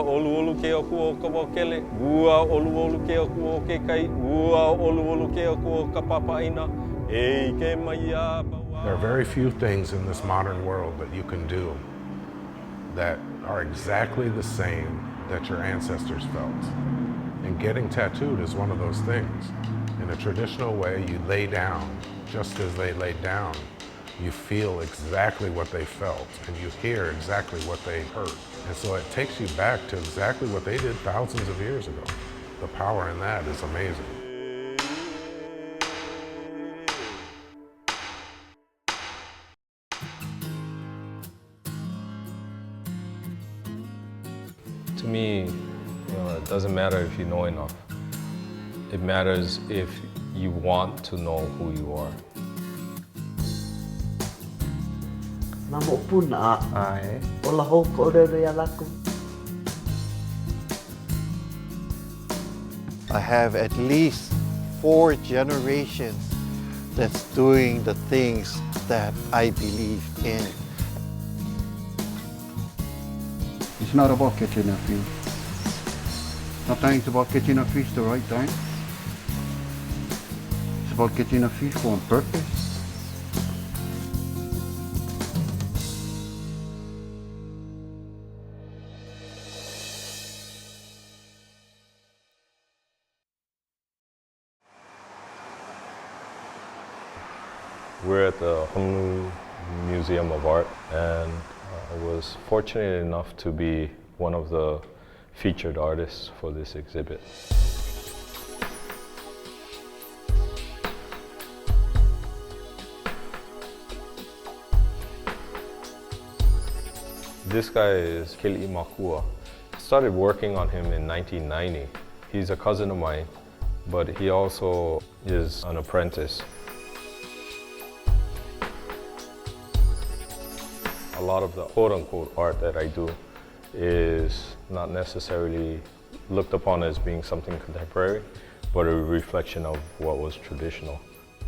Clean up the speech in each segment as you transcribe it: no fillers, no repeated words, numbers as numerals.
olu olu ke oku o ka wakele, ua olu olu ke oku o ke kai, ua olu olu ke oku o ka papaina, e ke maia bawa. There are very few things in this modern world that you can do that are exactly the same that your ancestors felt. And getting tattooed is one of those things. In a traditional way, you lay down just as they laid down. You feel exactly what they felt, and you hear exactly what they heard. And so it takes you back to exactly what they did thousands of years ago. The power in that is amazing. To me, it doesn't matter if you know enough. It matters if you want to know who you are. Namo puna ai. Ola ho kōrero ia laku. I have at least 4 generations that's doing the things that I believe in. It's not about catching a fish. Sometimes it's about catching a fish the right time. It's about catching a fish for a purpose. We're at the Honolulu Museum of Art, and I was fortunate enough to be one of the featured artists for this exhibit. This guy is Keli'i Makua. I started working on him in 1990. He's a cousin of mine, but he also is an apprentice. A lot of the quote-unquote art that I do is not necessarily looked upon as being something contemporary, but a reflection of what was traditional.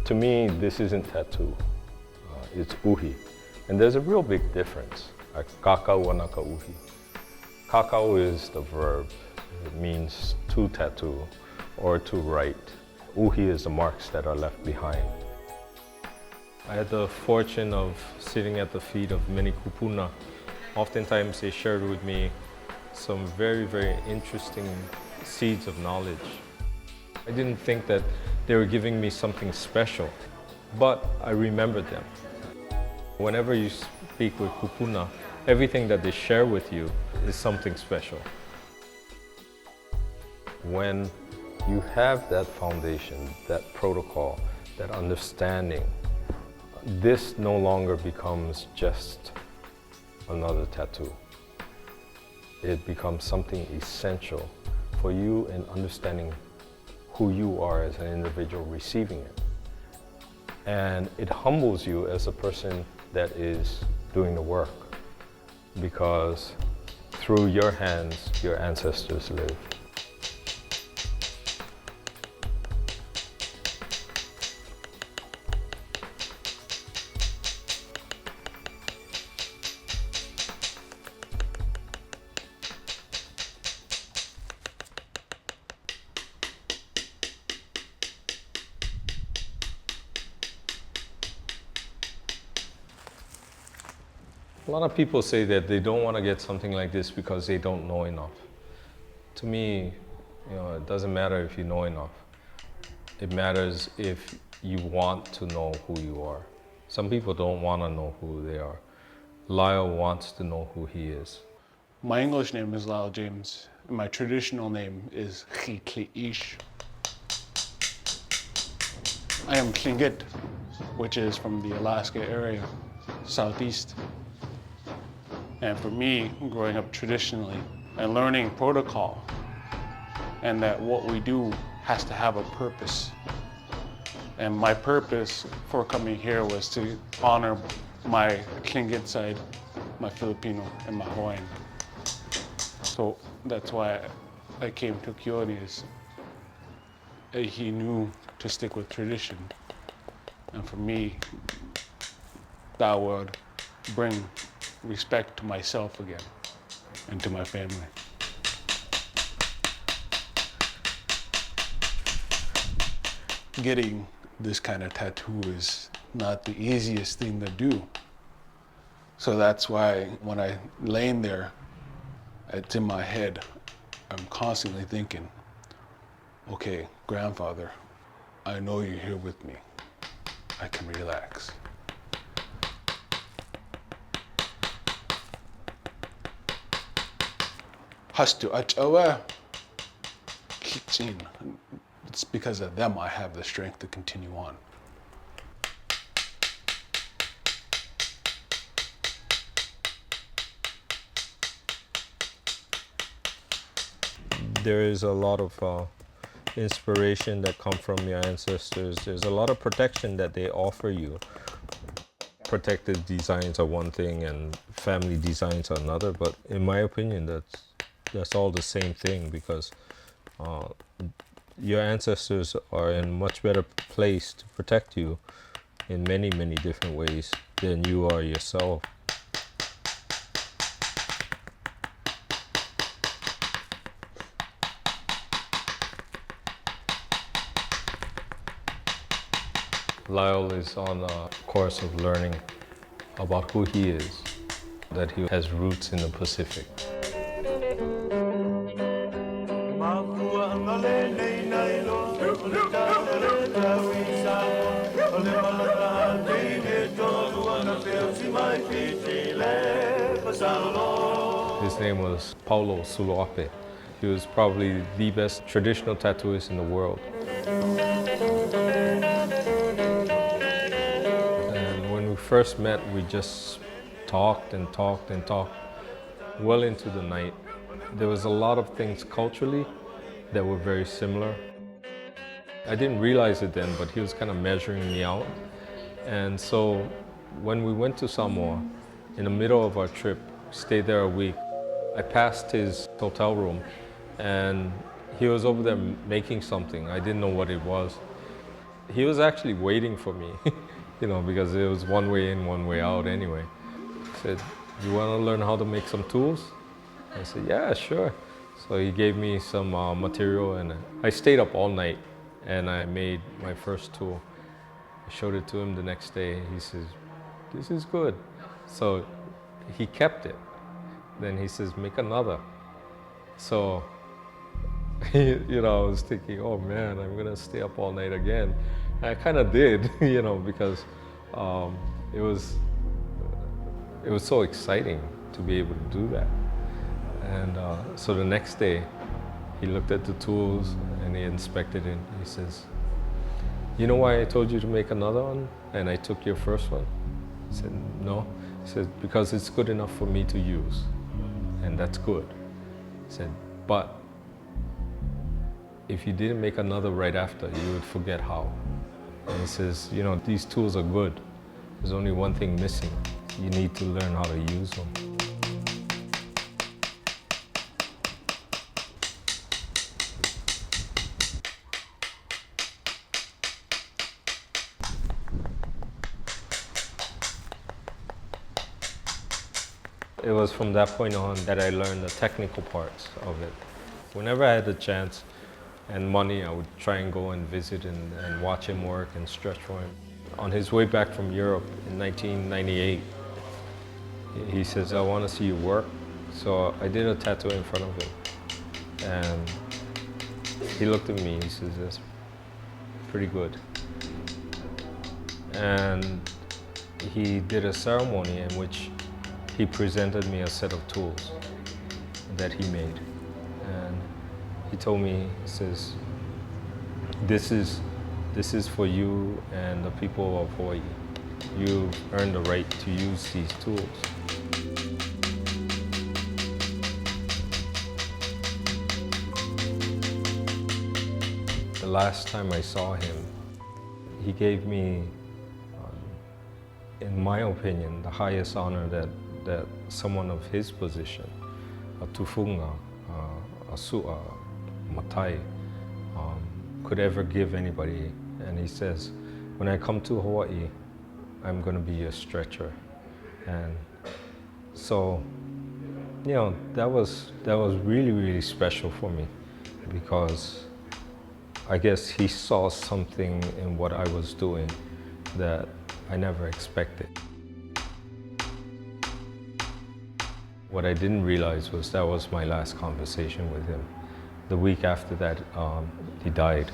To me, this isn't tattoo, it's uhi. And there's a real big difference. Kākau wanaka uhi. Kākau is the verb. It means to tattoo or to write. Uhi is the marks that are left behind. I had the fortune of sitting at the feet of many kupuna. Oftentimes they shared with me some very, very interesting seeds of knowledge. I didn't think that they were giving me something special, but I remembered them. Whenever you speak with kupuna, everything that they share with you is something special. When you have that foundation, that protocol, that understanding, this no longer becomes just another tattoo. It becomes something essential for you in understanding who you are as an individual receiving it. And it humbles you as a person that is doing the work, because through your hands, your ancestors live. A lot of people say that they don't want to get something like this because they don't know enough. To me, it doesn't matter if you know enough. It matters if you want to know who you are. Some people don't want to know who they are. Lyle wants to know who he is. My English name is Lyle James, and my traditional name is Chikli'ish. I am Tlingit, which is from the Alaska area, southeast. And for me, growing up traditionally and learning protocol, and that what we do has to have a purpose. And my purpose for coming here was to honor my Tlingit side, my Filipino, and my Hawaiian. So that's why I came to Keone. He knew to stick with tradition. And for me, that would bring respect to myself again and to my family. getting this kind of tattoo is not the easiest thing to do. So that's why when I laying there, it's in my head, I'm constantly thinking, okay, grandfather, I know you're here with me. I can relax. Hastu achawa kicks in. It's because of them I have the strength to continue on. There is a lot of inspiration that come from your ancestors. There's a lot of protection that they offer you. Protective designs are one thing and family designs are another, but in my opinion, that's all the same thing, because your ancestors are in a much better place to protect you in many, many different ways than you are yourself. Lyle is on a course of learning about who he is, that he has roots in the Pacific. His name was Paulo Suluape. He was probably the best traditional tattooist in the world. And when we first met, we just talked and talked and talked well into the night. There was a lot of things culturally that were very similar. I didn't realize it then, but he was kind of measuring me out. And so when we went to Samoa, in the middle of our trip, stayed there a week, I passed his hotel room and he was over there making something. I didn't know what it was. He was actually waiting for me, you know, because it was one way in, one way out anyway. He said, "You want to learn how to make some tools?" I said, "Yeah, sure." So he gave me some material and I stayed up all night and I made my first tool. I showed it to him the next day. He says, "This is good." So he kept it. Then he says, "Make another." So, you know, I was thinking, oh man, I'm gonna stay up all night again. And I kind of did, you know, because it was so exciting to be able to do that. And so the next day, he looked at the tools and he inspected it. He says, "You know why I told you to make another one and I took your first one?" I said, "No." He said, "Because it's good enough for me to use, and that's good." He said, "But if you didn't make another right after, you would forget how." And he says, "You know, these tools are good. There's only one thing missing. You need to learn how to use them." It was from that point on that I learned the technical parts of it. Whenever I had the chance and money, I would try and go and visit and watch him work and stretch for him. On his way back from Europe in 1998, he says, "I want to see you work." So I did a tattoo in front of him. And he looked at me, he says, "That's pretty good." And he did a ceremony in which he presented me a set of tools that he made. And he told me, he says, this is for you and the people of Hawaii. You earned the right to use these tools. The last time I saw him, he gave me, in my opinion, the highest honor that someone of his position, a tufunga, a su'a, matai, could ever give anybody. And he says, "When I come to Hawaii, I'm going to be your stretcher." And so, you know, that was really, really special for me, because I guess he saw something in what I was doing that I never expected. What I didn't realize was that was my last conversation with him. The week after that, he died.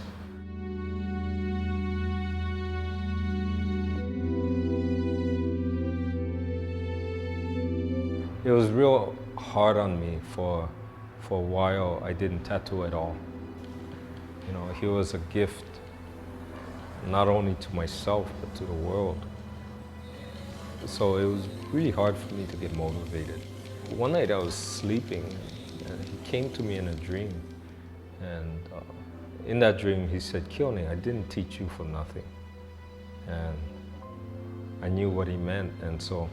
It was real hard on me for a while. I didn't tattoo at all. You know, he was a gift not only to myself but to the world. So it was really hard for me to get motivated. One night I was sleeping and he came to me in a dream. And in that dream he said, "Keone, I didn't teach you for nothing." And I knew what he meant, and so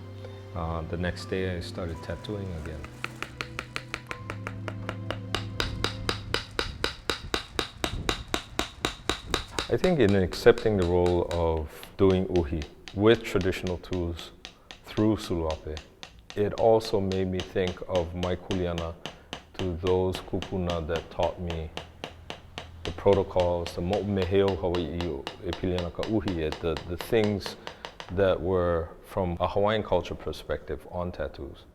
the next day I started tattooing again. I think in accepting the role of doing uhi with traditional tools through Suluape, it also made me think of my kuleana to those kupuna that taught me the protocols, the mo'omeheo Hawaii e piliana ka uhi, the things that were from a Hawaiian culture perspective on tattoos.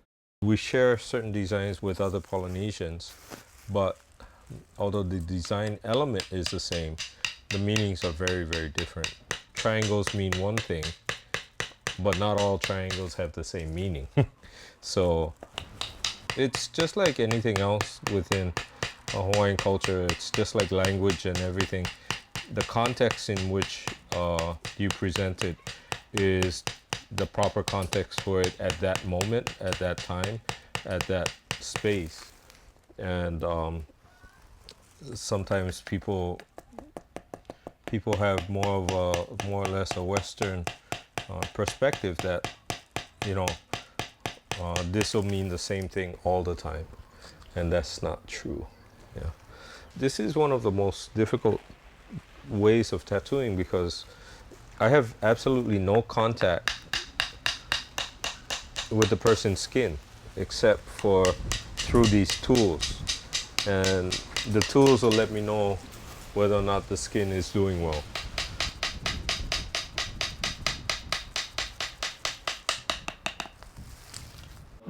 We share certain designs with other Polynesians, but although the design element is the same, the meanings are very, very different. Triangles mean one thing, but not all triangles have the same meaning. So it's just like anything else within a Hawaiian culture. It's just like language and everything. The context in which you present it is the proper context for it at that moment, at that time, at that space. And sometimes people have more or less a Western perspective that, you know, this will mean the same thing all the time, and that's not true. Yeah, this is one of the most difficult ways of tattooing because I have absolutely no contact with the person's skin except for through these tools, and the tools will let me know whether or not the skin is doing well.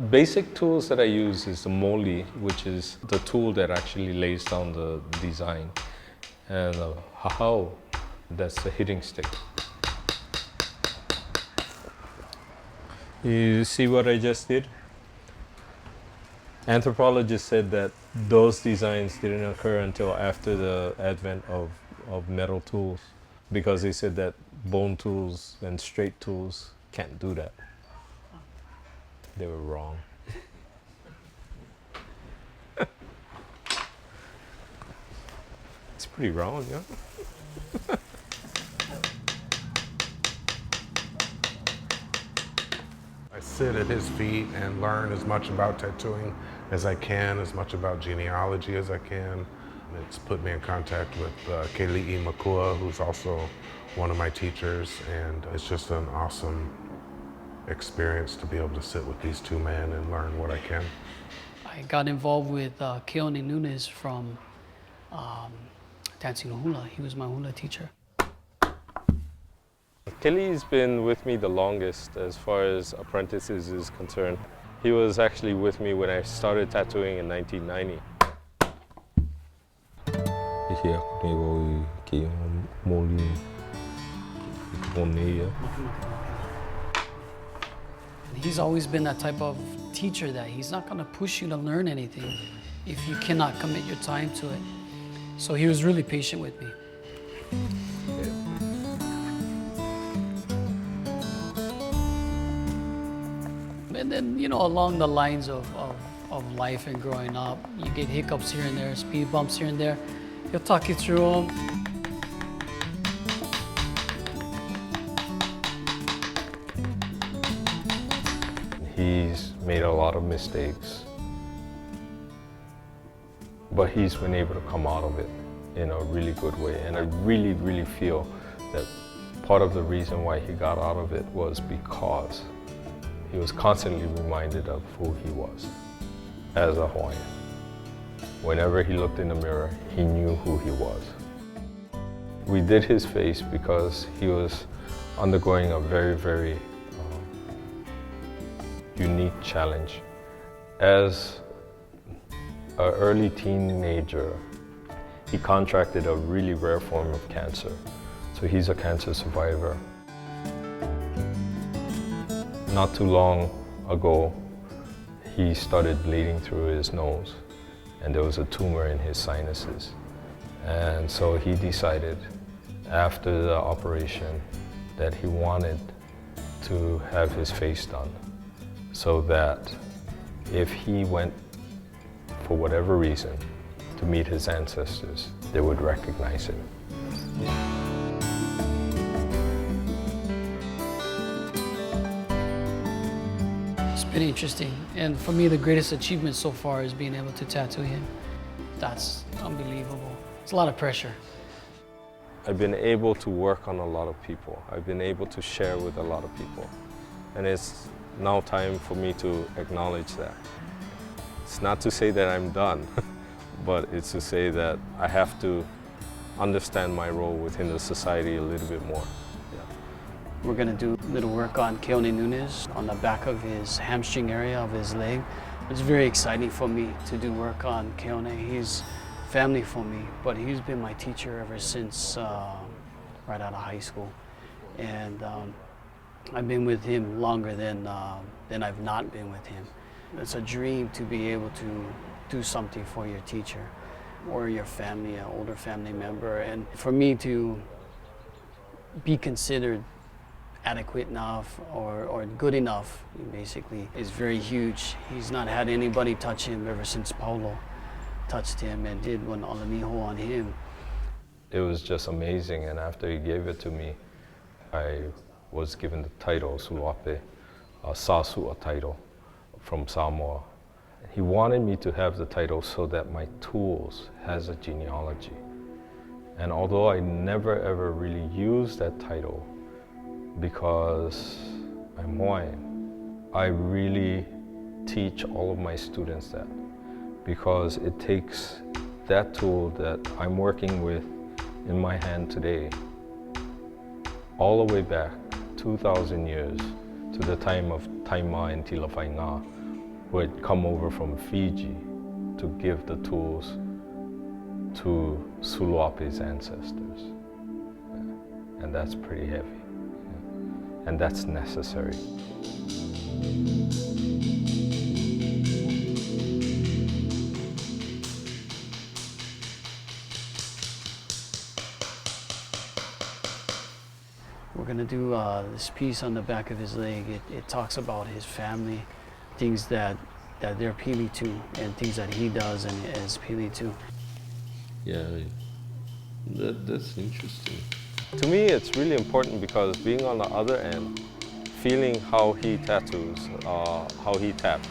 Basic tools that I use is the moli, which is the tool that actually lays down the design, and the hahau, that's the hitting stick. You see what I just did? Anthropologists said that those designs didn't occur until after the advent of metal tools, because they said that bone tools and straight tools can't do that. They were wrong. It's pretty round, yeah? I sit at his feet and learn as much about tattooing as I can, as much about genealogy as I can. It's put me in contact with Keili'i Makua, who's also one of my teachers, and it's just an awesome experience to be able to sit with these two men and learn what I can. I got involved with Keone Nunes from dancing hula. He was my hula teacher. Kelly's been with me the longest as far as apprentices is concerned. He was actually with me when I started tattooing in 1990. He's always been that type of teacher that he's not going to push you to learn anything if you cannot commit your time to it. So he was really patient with me. And then, you know, along the lines of life and growing up, you get hiccups here and there, speed bumps here and there. He'll talk you through them. He's made a lot of mistakes, but he's been able to come out of it in a really good way. And I really, really feel that part of the reason why he got out of it was because he was constantly reminded of who he was as a Hawaiian. Whenever he looked in the mirror, he knew who he was. We did his face because he was undergoing a very, very unique challenge. As an early teenager, he contracted a really rare form of cancer. So he's a cancer survivor. Not too long ago, he started bleeding through his nose, and there was a tumor in his sinuses. And so he decided after the operation that he wanted to have his face done so that if he went, for whatever reason, to meet his ancestors, they would recognize him. It's been interesting, and for me the greatest achievement so far is being able to tattoo him. That's unbelievable. It's a lot of pressure. I've been able to work on a lot of people. I've been able to share with a lot of people. And it's now time for me to acknowledge that. It's not to say that I'm done, but it's to say that I have to understand my role within the society a little bit more. We're gonna do a little work on Keone Nunes on the back of his hamstring area of his leg. It's very exciting for me to do work on Keone. He's family for me, but he's been my teacher ever since right out of high school. And I've been with him longer than I've not been with him. It's a dream to be able to do something for your teacher or your family, an older family member. And for me to be considered adequate enough or good enough, basically, is very huge. He's not had anybody touch him ever since Paulo touched him and did one alamiho on him. It was just amazing, and after he gave it to me, I was given the title, Suluape, a Sāsua title from Samoa. He wanted me to have the title so that my tools has a genealogy. And although I never ever really used that title because I'm Hawaiian, I really teach all of my students that, because it takes that tool that I'm working with in my hand today all the way back 2,000 years to the time of Taima and Tilafainga, who had come over from Fiji to give the tools to Suluape's ancestors. And that's pretty heavy. And that's necessary. We're gonna do this piece on the back of his leg. It talks about his family, things that they're pili to, and things that he does and is pili to. Yeah, that's interesting. To me, it's really important because being on the other end, feeling how he tattoos, how he taps,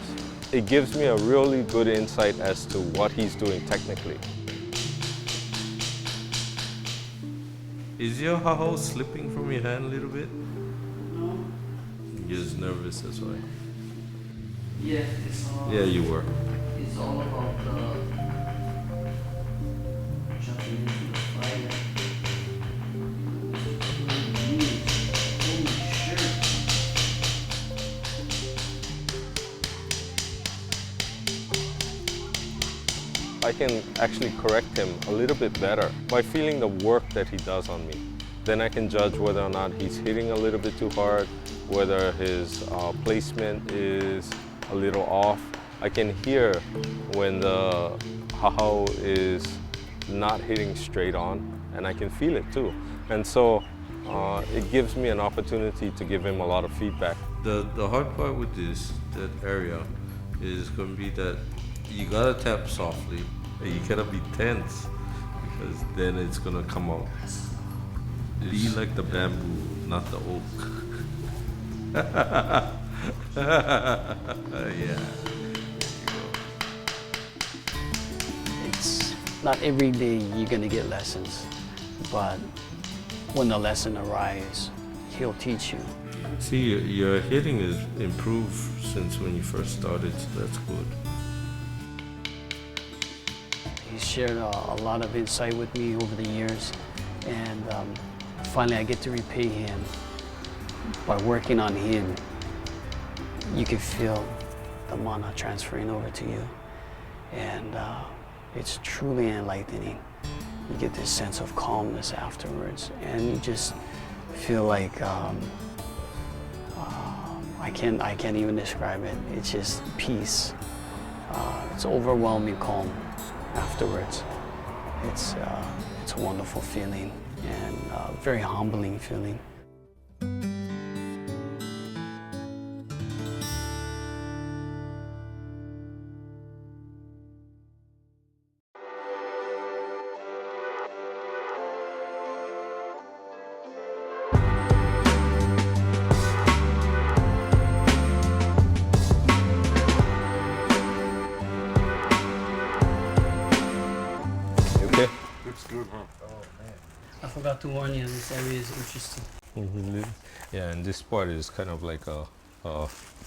it gives me a really good insight as to what he's doing technically. Is your haho slipping from your hand a little bit? No. You're just nervous, that's why. Yeah, it's all. Yeah, you were. It's all about jumping into the fire. Holy shit. I can actually correct him a little bit better by feeling the work that he does on me. Then I can judge whether or not he's hitting a little bit too hard, whether his placement is a little off. I can hear when the haho is not hitting straight on, and I can feel it too. And so it gives me an opportunity to give him a lot of feedback. The hard part with that area is going to be that you gotta tap softly and you gotta be tense because then it's gonna come out. Be like the bamboo, not the oak. Yeah. It's not every day you're gonna get lessons, but when the lesson arrives, he'll teach you. See, your hitting is improved since when you first started, so that's good. He's shared a lot of insight with me over the years, And finally I get to repay him by working on him. You can feel the mana transferring over to you. And it's truly enlightening. You get this sense of calmness afterwards, and you just feel like I can't even describe it. It's just peace. It's overwhelming calm afterwards. It's a wonderful feeling and a very humbling feeling. I forgot to warn you, this area is interesting. Yeah, and this part is kind of like a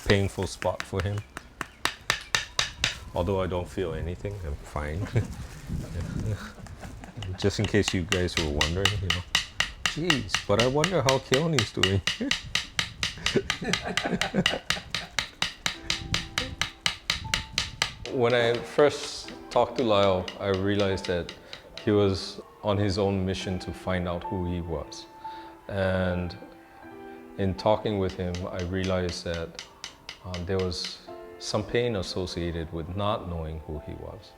painful spot for him. Although I don't feel anything, I'm fine. Just in case you guys were wondering, you know. Jeez, but I wonder how Keone's doing. When I first talked to Lyle, I realized that he was on his own mission to find out who he was. And in talking with him, I realized that there was some pain associated with not knowing who he was.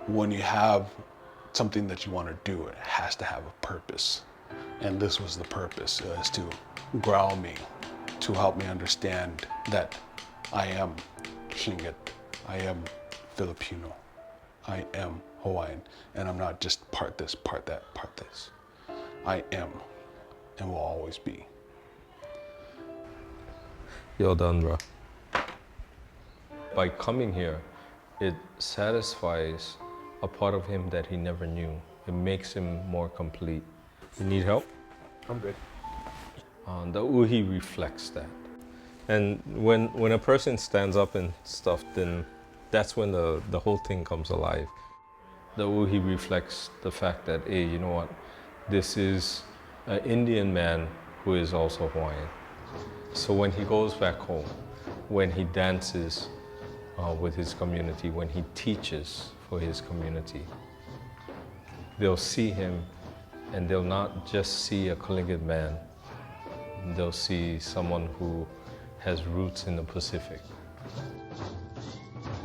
When you have something that you want to do, it has to have a purpose. And this was the purpose, is to ground me, to help me understand that I am Tlingit, I am Filipino, I am Hawaiian, and I'm not just part this, part that, part this. I am and will always be. Well done, bro. By coming here, it satisfies a part of him that he never knew. It makes him more complete. You need help? I'm good. The uhi reflects that. And when a person stands up and stuff, then that's when the whole thing comes alive. The uhi reflects the fact that, hey, you know what? This is an Indian man who is also Hawaiian. So when he goes back home, when he dances with his community, when he teaches for his community, they'll see him and they'll not just see a Tlingit man, they'll see someone who has roots in the Pacific.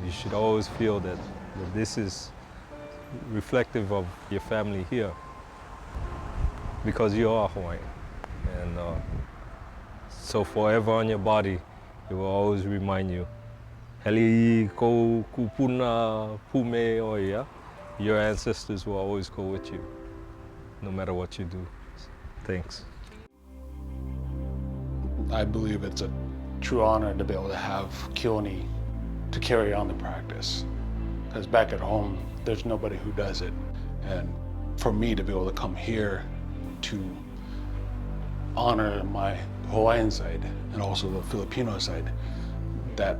You should always feel that this is reflective of your family here, because you are Hawaiian. And so forever on your body, it will always remind you, Heli ko kupuna pume oia. Your ancestors will always go with you, no matter what you do. Thanks. I believe it's a true honor to be able to have Keone to carry on the practice. Because back at home, there's nobody who does it. And for me to be able to come here to honor my Hawaiian side and also the Filipino side, that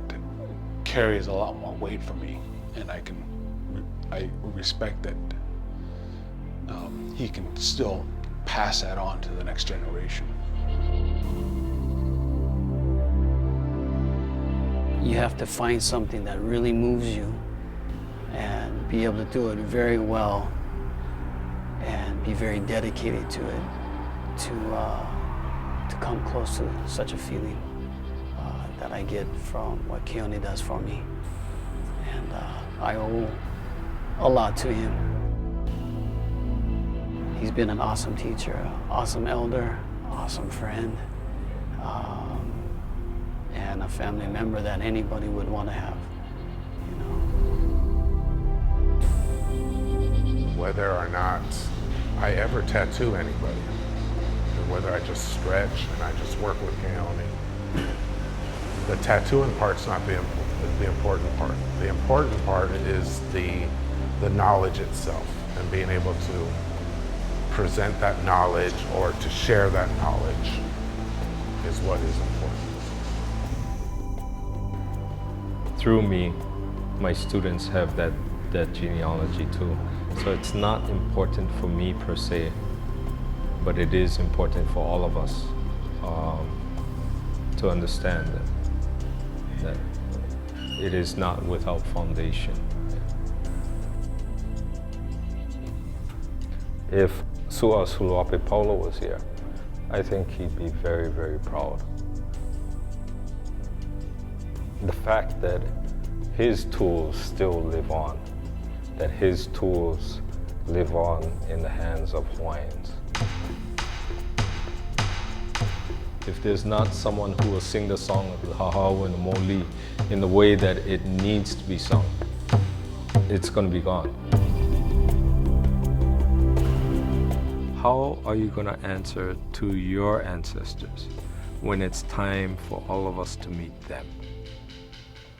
carries a lot more weight for me. And I respect that he can still pass that on to the next generation. You have to find something that really moves you and be able to do it very well and be very dedicated to it to come close to such a feeling that I get from what Keone does for me. And I owe a lot to him. He's been an awesome teacher, awesome elder, awesome friend, and a family member that anybody would want to have, you know. Whether or not I ever tattoo anybody, or whether I just stretch and I just work with Keone, the tattooing part's not the important part. The important part is the knowledge itself, and being able to present that knowledge or to share that knowledge is what is important. Through me, my students have that genealogy too. So it's not important for me per se but it is important for all of us to understand that it is not without foundation. If Su'asuluape Paulo was here, I think he'd be very, very proud. The fact that his tools still live on, that his tools live on in the hands of Hawaiians. If there's not someone who will sing the song of the Ha'au and the Moli in the way that it needs to be sung, it's going to be gone. How are you going to answer to your ancestors when it's time for all of us to meet them?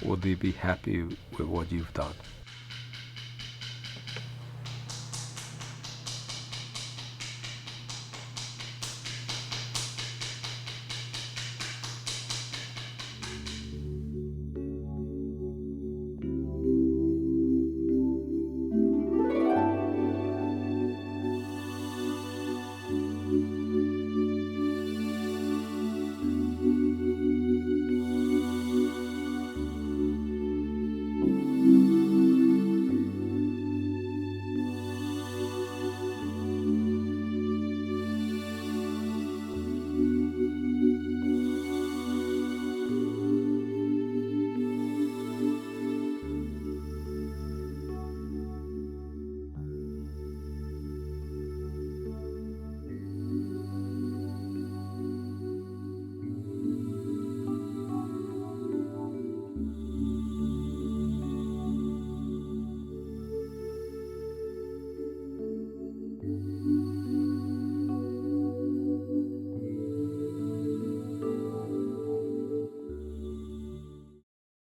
Will they be happy with what you've done?